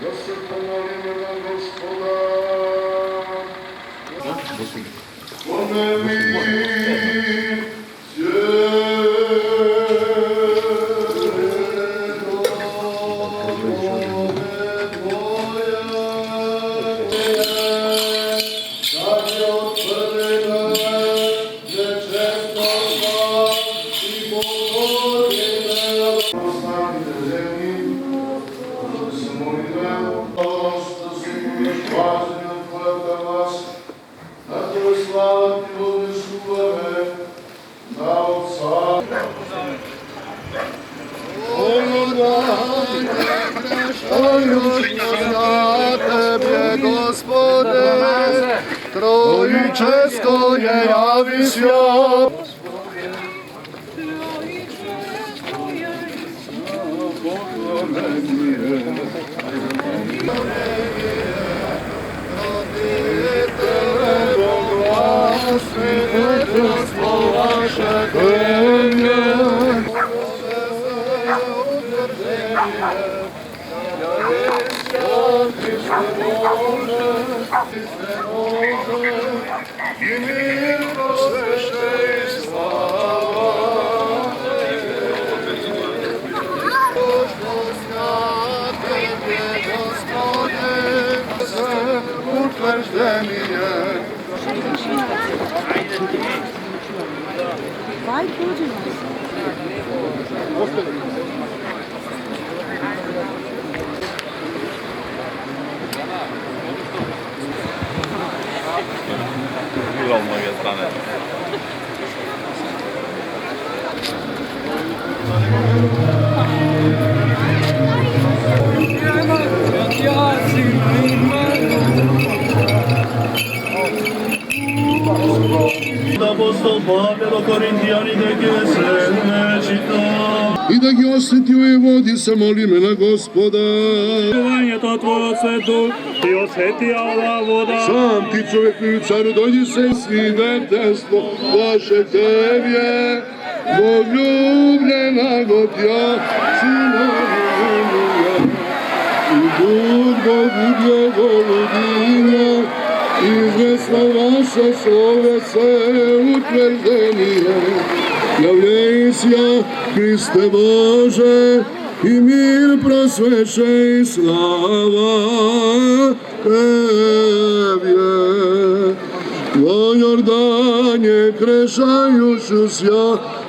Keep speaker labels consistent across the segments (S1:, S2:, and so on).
S1: da se pomolimo na Gospoda. Trojičesko je javi svijat. I mir prosveše i slava. Božnost na Tebe, Gospode, sve utvrđenije.
S2: Vai, tudo,
S3: z mojej strony.
S4: Apostol Pavel Korintijani da ga se čita.
S1: I da ga osjeti u vodi se molime na Gospoda.
S4: To Tvoje svetu i osjeti ova voda.
S1: Sam ti čovjeku i caru dođi se svidetelstvo vaše Tebje. Bog ljubljena Gotja, Sina Aleluja. I Bog budje golubinja, izvesno vaše slove se utvrđenije. Javljaj se, Hriste Bože, i mir prosveše i slava Tebje. O Jordanje krešajuću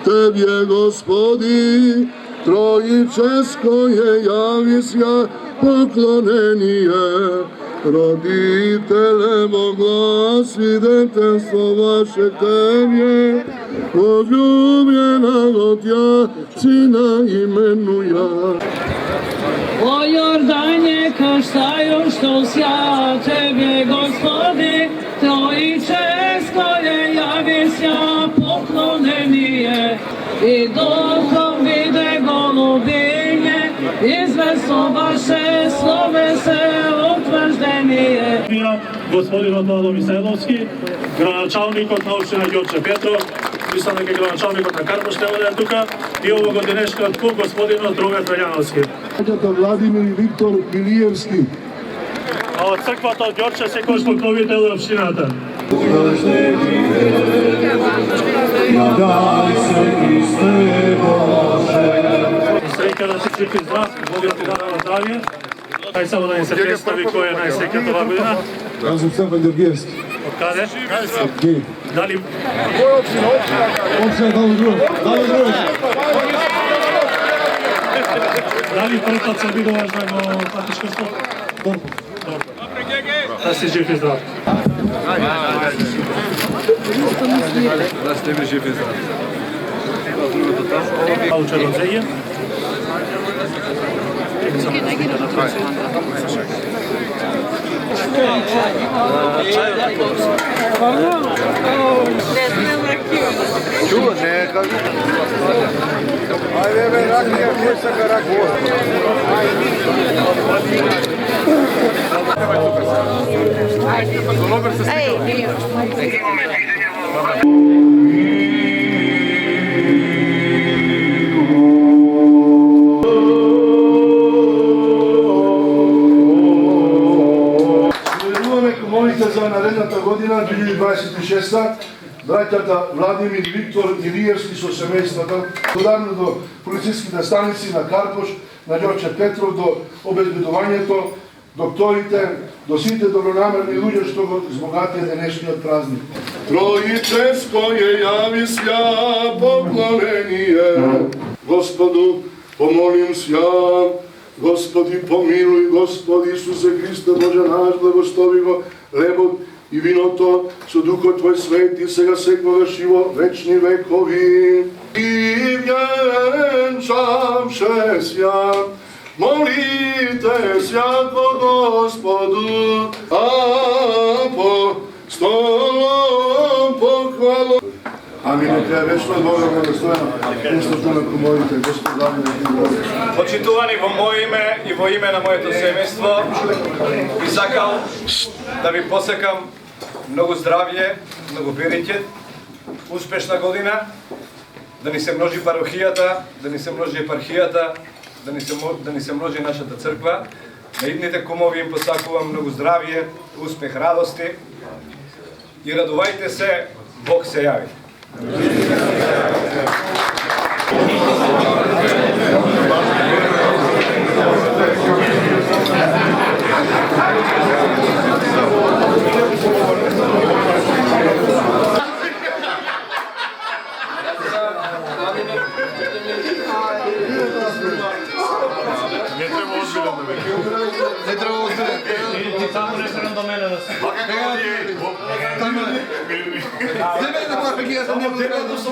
S1: Tebje, Gospodi, Trojičesko je javisja poklonenije. Roditele mogla svidetelstvo vaše Tebje, odljubljena Gotja, Sina imenuja.
S5: O Jordanie krštajuću Tebje, Gospodi, Trojičesko je javisja poklonenije. I duhom vide golubinje, izvesno vaše slove se utvrđenije.
S4: Gospodin Odmalo Misajlovski, gradonačelnik od Naučina Đorđe Petrov, mislim da je gradonačelnik od Karpošte ovdje tuka i ovog godineška tu gospodin od Druge Treljanovski.
S1: Vladimir i Viktor Milijevski.
S4: A od crkva to Đorđe se koji pokrovitelj opštinata.
S1: Daj se Hriste Bože.
S4: Sreća da si čuti zdrav, Bog da ti da dalje. Daj samo da im se predstavi koja je najsrećnija ova godina.
S1: Ja sam Stefan Georgijevski.
S4: Od kada?
S1: Gej.
S4: Da li...
S1: Koja općina? Općina Dalo Drugo. Dalo Drugo.
S4: Da li prvi se vidio važno patiškostvo?
S1: Dobro.
S4: Da si živ i zdrav.
S3: Da ste mi živi zdrav.
S4: Malo čarodzeje.
S3: Čuo, neka. Ajde, rakija, pjeca ga rakija.
S2: Ej, nije.
S1: наредната година, 2026, браќата Владимир и Виктор Илиевски со семејствата, ударно до полициските станици на Карпош, на Ѓорче Петров, до обезбедувањето, докторите, до сите добронамерни луѓе што го збогатија денешниот празник. Троическо е јави сја поклонение, Господу помолим сја, Господи помилуј, Господи Исусе Христе, Боже наш, благослови го лебот и виното со Духот Твој свети, сега секогаш и во вечни векови. И венчавше сја, молите сја по Господу, апостолом похвало. Амин, нека е вечно Бога благословено. Истото на коморите, Господа,
S2: Почитувани во моје име и во име на моето семејство, би сакал да ви посекам многу здравје, многу береќет, успешна година, да ни се множи парохијата, да ни се множи епархијата, да ни се множи нашата црква. На идните кумови им посакувам многу здравје, успех, радости и радувајте се, Бог се јави.
S3: Не треба озбилен.
S4: Само не се до мене да се.
S3: Вака како ти е.